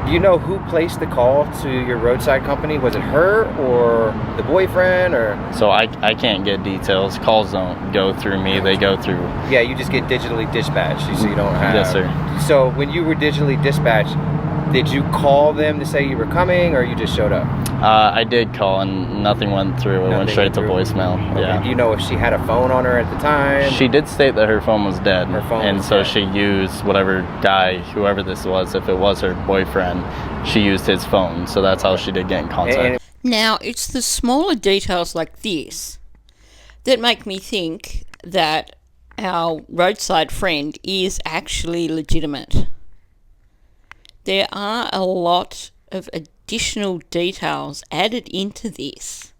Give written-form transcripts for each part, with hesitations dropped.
Do you know who placed the call to your roadside company? Was it her or the boyfriend or? So I can't get details. Calls don't go through me. They go through... Yeah, you just get digitally dispatched, so you don't have... Yes, sir. So when you were digitally dispatched, did you call them to say you were coming, or you just showed up? I did call, and nothing went through. It went straight to voicemail. Okay. Yeah. Do you know if she had a phone on her at the time? She did state that her phone was dead. Her phone and was so dead. she used whatever guy, whoever this was, if it was her boyfriend, she used his phone. So that's how she did get in contact. Now, it's the smaller details like this that make me think that our roadside friend is actually legitimate. There are a lot of additional details added into this.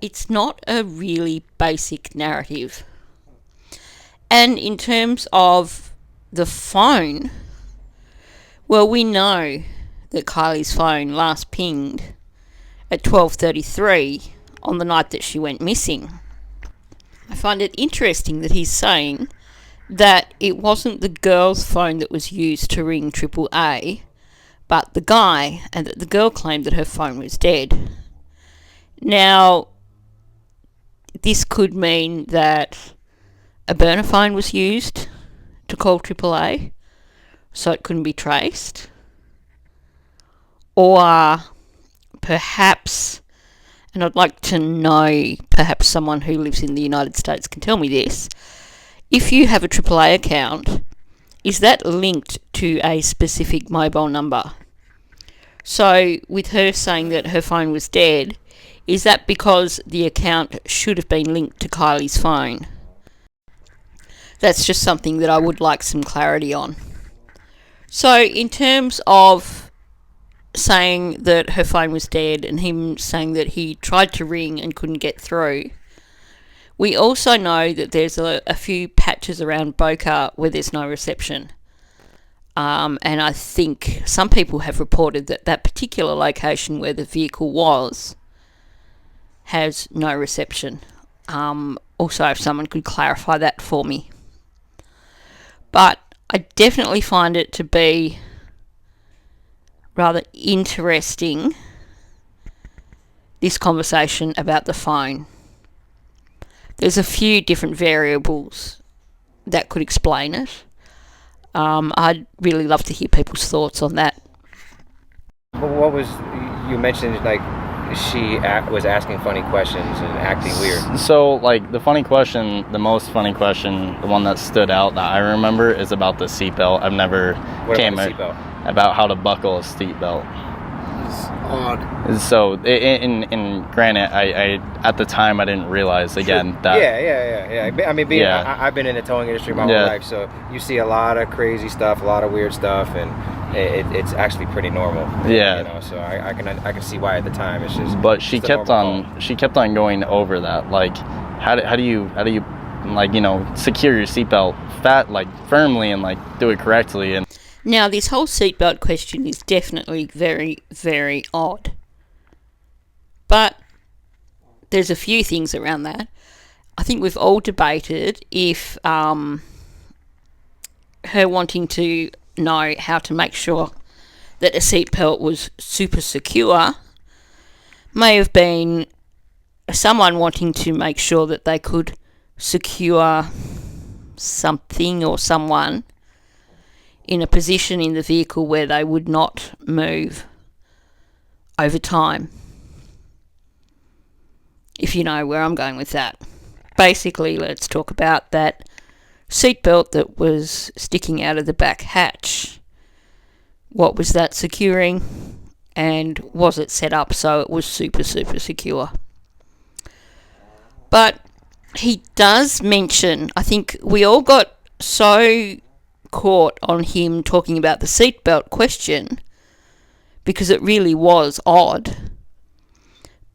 It's not a really basic narrative. And in terms of the phone, well, we know that Kylie's phone last pinged at 12:33 on the night that she went missing. I find it interesting that he's saying that it wasn't the girl's phone that was used to ring AAA, but the guy, and that the girl claimed that her phone was dead. Now, this could mean that a burner phone was used to call AAA, so it couldn't be traced. Or perhaps, and I'd like to know, perhaps someone who lives in the United States can tell me this, if you have a AAA account, is that linked to a specific mobile number? So, with her saying that her phone was dead, is that because the account should have been linked to Kylie's phone? That's just something that I would like some clarity on. So, in terms of saying that her phone was dead and him saying that he tried to ring and couldn't get through, we also know that there's a few patches around Boca where there's no reception. And I think some people have reported that that particular location where the vehicle was has no reception. Also, if someone could clarify that for me. But I definitely find it to be rather interesting, this conversation about the phone. There's a few different variables that could explain it. I'd really love to hear people's thoughts on that. But what was, you mentioned like she was asking funny questions and acting weird. So, like, the most funny question, the one that stood out that I remember is about the seatbelt. I've never about how to buckle a seatbelt. Odd. So, in granted, I at the time I didn't realize again that. Yeah. I mean, I've been in the towing industry my whole life, so you see a lot of crazy stuff, a lot of weird stuff, and it's actually pretty normal. Yeah. You know, so I can see why at the time it's just. But she kept on going over that, like, how do you like, you know, secure your seatbelt firmly and like do it correctly. And now, this whole seatbelt question is definitely very, very odd. But there's a few things around that. I think we've all debated if her wanting to know how to make sure that a seatbelt was super secure may have been someone wanting to make sure that they could secure something or someone in a position in the vehicle where they would not move over time. If you know where I'm going with that. Basically, let's talk about that seatbelt that was sticking out of the back hatch. What was that securing? And was it set up so it was super, super secure? But he does mention, I think we all got so caught on him talking about the seatbelt question because it really was odd.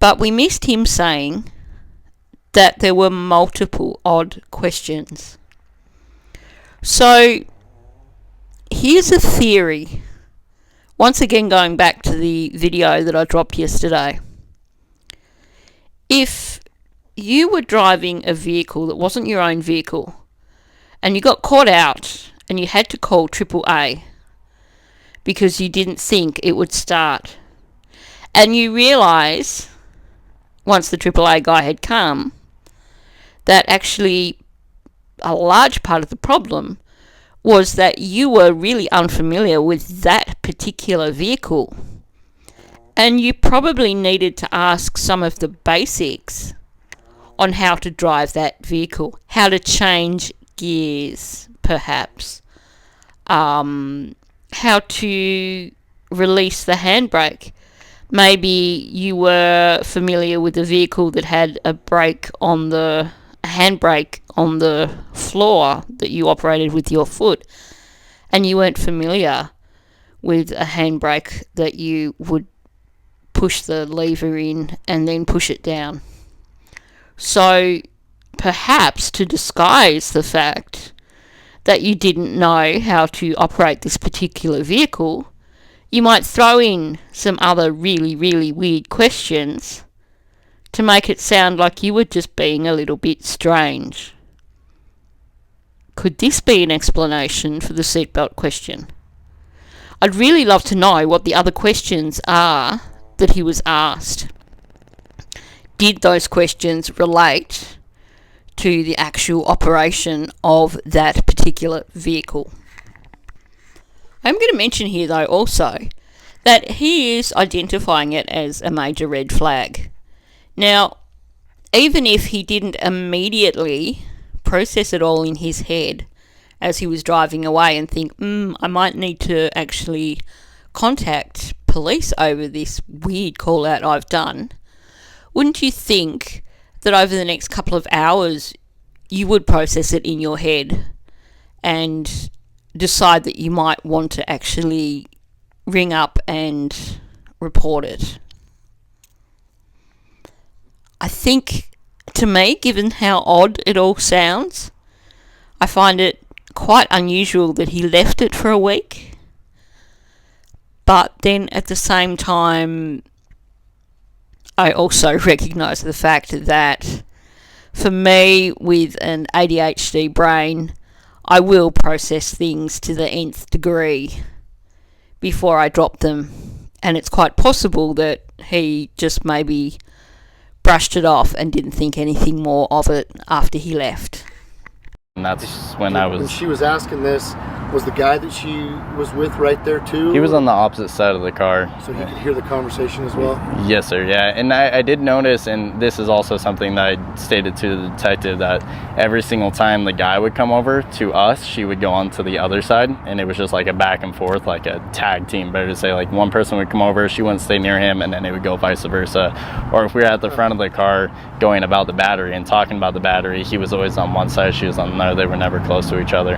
But we missed him saying that there were multiple odd questions. So here's a theory. Once again, going back to the video that I dropped yesterday. If you were driving a vehicle that wasn't your own vehicle and you got caught out and you had to call AAA because you didn't think it would start. And you realise, once the AAA guy had come, that actually a large part of the problem was that you were really unfamiliar with that particular vehicle. And you probably needed to ask some of the basics on how to drive that vehicle, how to change gears, perhaps, how to release the handbrake. Maybe you were familiar with a vehicle that had a handbrake on the floor that you operated with your foot, and you weren't familiar with a handbrake that you would push the lever in and then push it down. So perhaps to disguise the fact that you didn't know how to operate this particular vehicle, you might throw in some other really, really weird questions to make it sound like you were just being a little bit strange. Could this be an explanation for the seatbelt question? I'd really love to know what the other questions are that he was asked. Did those questions relate to the actual operation of that particular vehicle? I'm going to mention here, though, also that he is identifying it as a major red flag. Now, even if he didn't immediately process it all in his head as he was driving away and think, I might need to actually contact police over this weird call out I've done, wouldn't you think that over the next couple of hours you would process it in your head and decide that you might want to actually ring up and report it? I think, to me, given how odd it all sounds, I find it quite unusual that he left it for a week. But then at the same time, I also recognise the fact that for me, with an ADHD brain, I will process things to the nth degree before I drop them. And it's quite possible that he just maybe brushed it off and didn't think anything more of it after he left. And that's when When she was asking this, was the guy that she was with right there too? He was on the opposite side of the car. So he could hear the conversation as well? Yes, sir, yeah. And I did notice, and this is also something that I stated to the detective, that every single time the guy would come over to us, she would go on to the other side, and it was just like a back and forth, like a tag team, better to say. Like one person would come over, she wouldn't stay near him, and then it would go vice versa. Or if we were at the front of the car going about the battery and talking about the battery, he was always on one side, she was on another. They were never close to each other.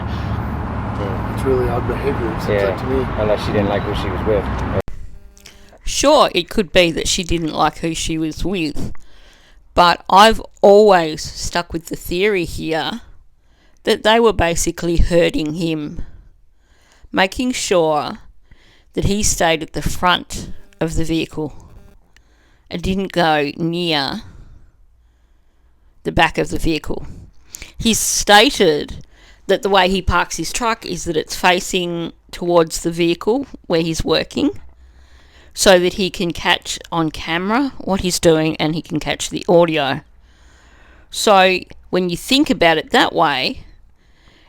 It's really odd behavior, it seems like to me. Unless she didn't like who she was with. Sure, it could be that she didn't like who she was with, but I've always stuck with the theory here that they were basically herding him, making sure that he stayed at the front of the vehicle and didn't go near the back of the vehicle. He's stated that the way he parks his truck is that it's facing towards the vehicle where he's working, so that he can catch on camera what he's doing and he can catch the audio. So when you think about it that way,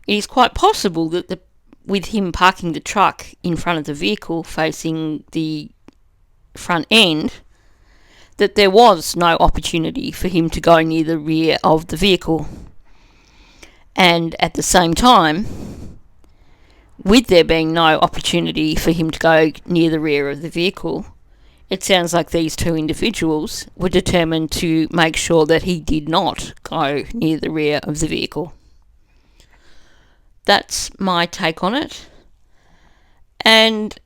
it is quite possible that with him parking the truck in front of the vehicle facing the front end, that there was no opportunity for him to go near the rear of the vehicle. And at the same time, with there being no opportunity for him to go near the rear of the vehicle, it sounds like these two individuals were determined to make sure that he did not go near the rear of the vehicle. That's my take on it. And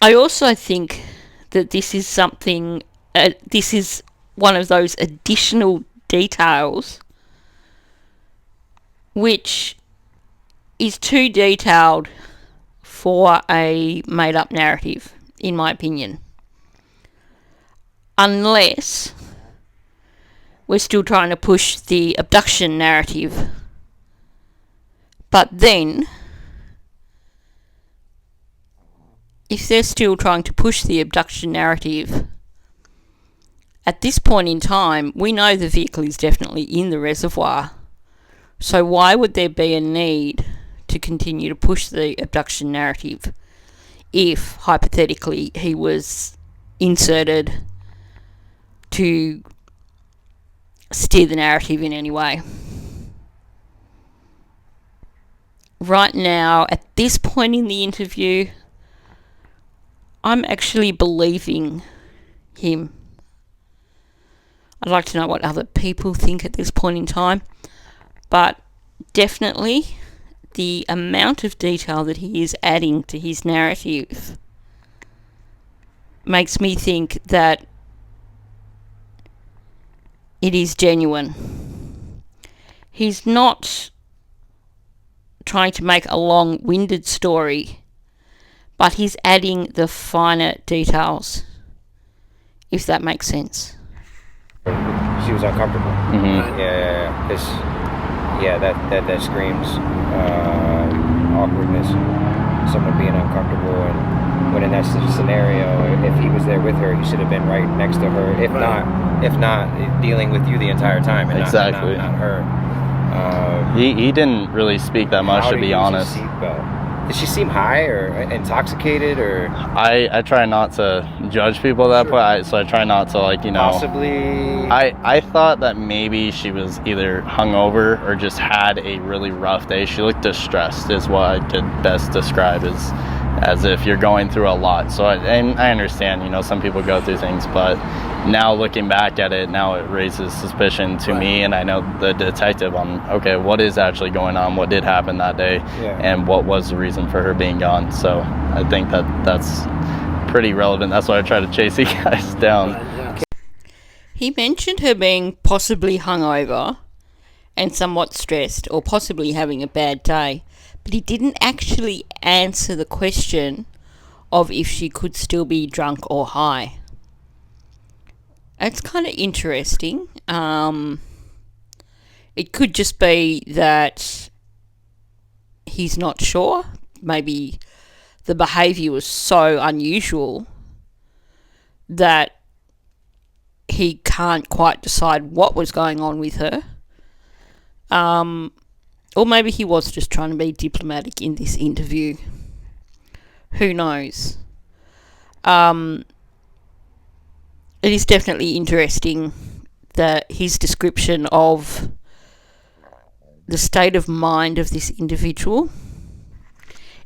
I also think that this is something, this is one of those additional details which is too detailed for a made-up narrative, in my opinion. Unless we're still trying to push the abduction narrative. But then, if they're still trying to push the abduction narrative, at this point in time, we know the vehicle is definitely in the reservoir. So why would there be a need to continue to push the abduction narrative if, hypothetically, he was inserted to steer the narrative in any way? Right now, at this point in the interview, I'm actually believing him. I'd like to know what other people think at this point in time, but definitely the amount of detail that he is adding to his narrative makes me think that it is genuine. He's not trying to make a long-winded story, but he's adding the finer details, if that makes sense. She was uncomfortable. Mm-hmm. That screams awkwardness. Someone being uncomfortable, and when in that scenario, if he was there with her, he should have been right next to her. If not dealing with you the entire time, and exactly. not her. He didn't really speak that much, to be honest. Did she seem high or intoxicated or? I try not to judge people at that point, so I try not to, like, Possibly. I thought that maybe she was either hungover or just had a really rough day. She looked distressed, is what I could best describe as if you're going through a lot. So I understand, some people go through things, but now looking back at it, now it raises suspicion to me, and I know the detective on, okay, what is actually going on, what did happen that day, and what was the reason for her being gone. So I think that's pretty relevant. That's why I try to chase you guys down. He mentioned her being possibly hungover and somewhat stressed, or possibly having a bad day, but he didn't actually answer the question of if she could still be drunk or high. It's kind of interesting. It could just be that he's not sure. Maybe the behaviour was so unusual that he can't quite decide what was going on with her. Or maybe he was just trying to be diplomatic in this interview. Who knows? It is definitely interesting that his description of the state of mind of this individual.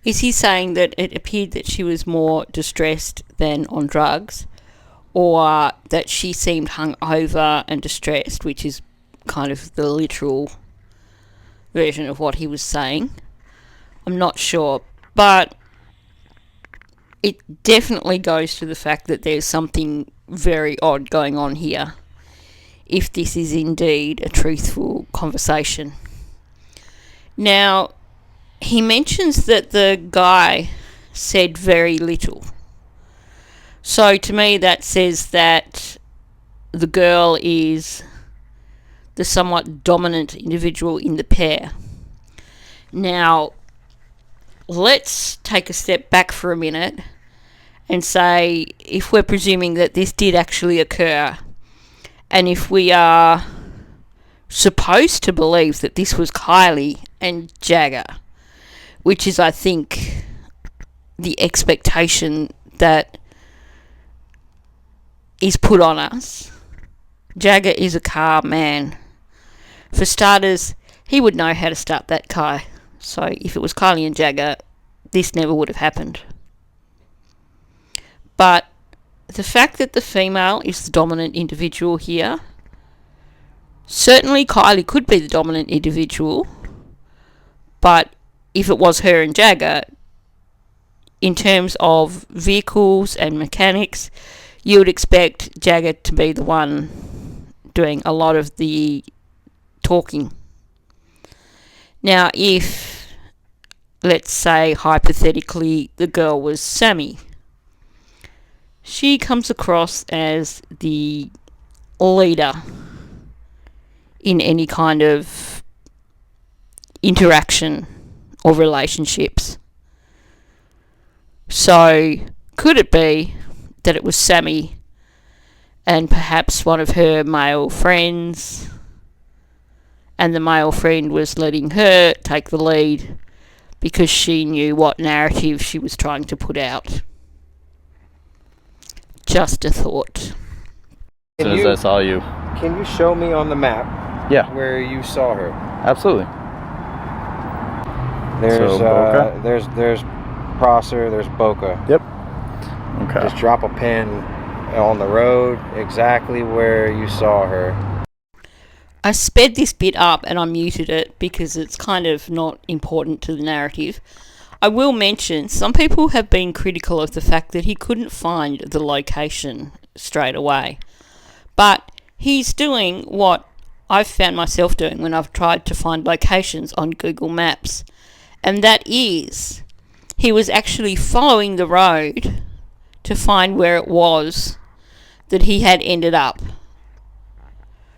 Is he saying that it appeared that she was more distressed than on drugs, or that she seemed hungover and distressed, which is kind of the literal version of what he was saying? I'm not sure, but it definitely goes to the fact that there's something very odd going on here, if this is indeed a truthful conversation. Now, he mentions that the guy said very little. So to me that says that the girl is the somewhat dominant individual in the pair. Now, let's take a step back for a minute and say, if we're presuming that this did actually occur, and if we are supposed to believe that this was Kylie and Jagger, which is, I think, the expectation that is put on us. Jagger is a car man. For starters, he would know how to start that car. So if it was Kylie and Jagger, this never would have happened. But the fact that the female is the dominant individual here, certainly Kylie could be the dominant individual, but if it was her and Jagger, in terms of vehicles and mechanics, you would expect Jagger to be the one doing a lot of the talking. Now, if, let's say, hypothetically, the girl was Sammy, she comes across as the leader in any kind of interaction or relationships. So, could it be that it was Sammy and perhaps one of her male friends, and the male friend was letting her take the lead because she knew what narrative she was trying to put out? Just a thought. As soon as I saw you. Can you show me on the map Yeah, where you saw her? absolutely. There's So, Boca? there's Prosser, there's Boca. Yep. Okay. Just drop a pin on the road exactly where you saw her. I sped this bit up and I muted it because it's kind of not important to the narrative. I will mention some people have been critical of the fact that he couldn't find the location straight away. But he's doing what I've found myself doing when I've tried to find locations on Google Maps. And that is, he was actually following the road to find where it was that he had ended up.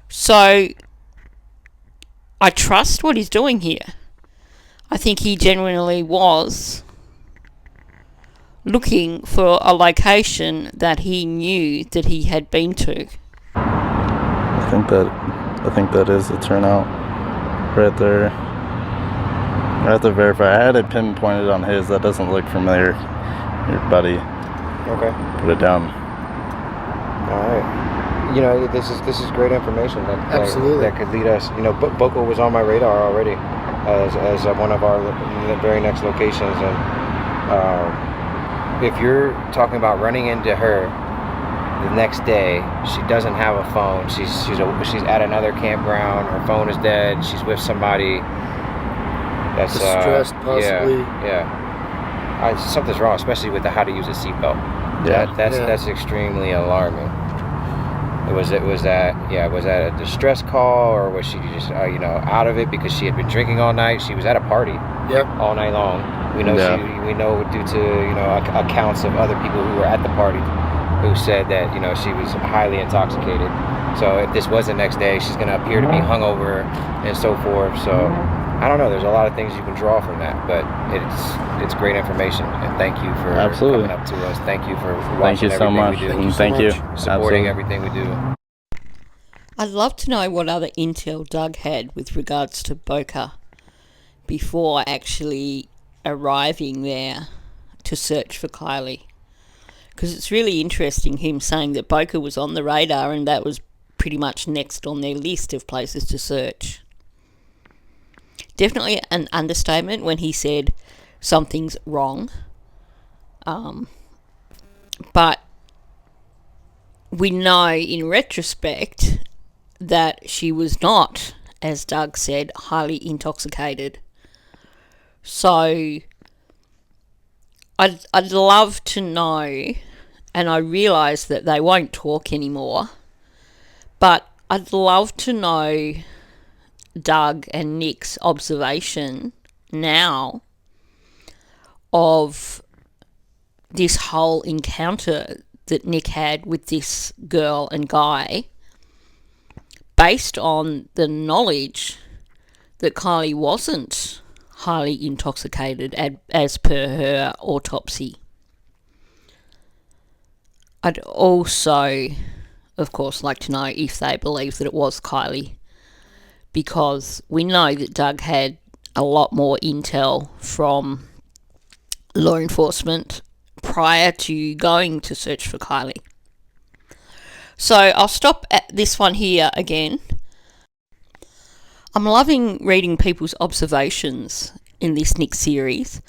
So, I trust what he's doing here. I think he genuinely was looking for a location that he knew that he had been to. I think that is the turnout right there. I have to verify. I had it pinpointed on his. That doesn't look familiar. Here, buddy. Okay. Put it down. All right. You know, this is great information that could lead us. You know, Boca was on my radar already as one of our very next locations, and if you're talking about running into her the next day, she doesn't have a phone. She's at another campground. Her phone is dead. She's with somebody that's distressed, possibly. Yeah. Something's wrong, especially with the how to use a seatbelt. Yeah. That's extremely alarming. Was that a distress call, or was she just out of it because she had been drinking all night? She was at a party all night long. We know we know due to accounts of other people who were at the party who said that she was highly intoxicated. So if this was the next day, she's going to appear to be hungover and so forth. So I don't know. There's a lot of things you can draw from that, but it's great information. And thank you for coming up to us. Thank you for watching everything we do. Thank you so much. Thank you. Supporting everything we do. I'd love to know what other intel Doug had with regards to Boca before actually arriving there to search for Kylie. Because it's really interesting him saying that Boca was on the radar and that was pretty much next on their list of places to search. Definitely an understatement when he said something's wrong. But we know in retrospect that she was not, as Doug said, highly intoxicated. So I'd love to know, and I realise that they won't talk anymore, but I'd love to know Doug and Nick's observation now of this whole encounter that Nick had with this girl and guy, based on the knowledge that Kylie wasn't highly intoxicated as per her autopsy. I'd also, of course, like to know if they believe that it was Kylie, because we know that Doug had a lot more intel from law enforcement prior to going to search for Kylie. So I'll stop at this one here again. I'm loving reading people's observations in this Nick series,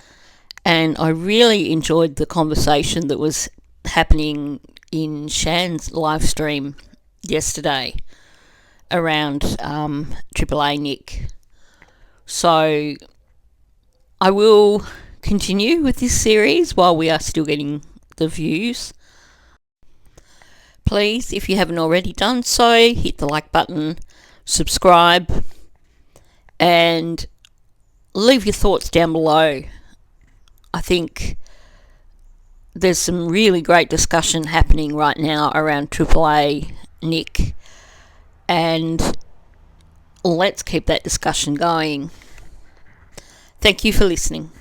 and I really enjoyed the conversation that was happening in Shan's live stream yesterday around AAA Nick. So I will continue with this series while we are still getting the views. Please, if you haven't already done so, hit the like button, subscribe, and leave your thoughts down below. I think there's some really great discussion happening right now around AAA Nick, and let's keep that discussion going. Thank you for listening.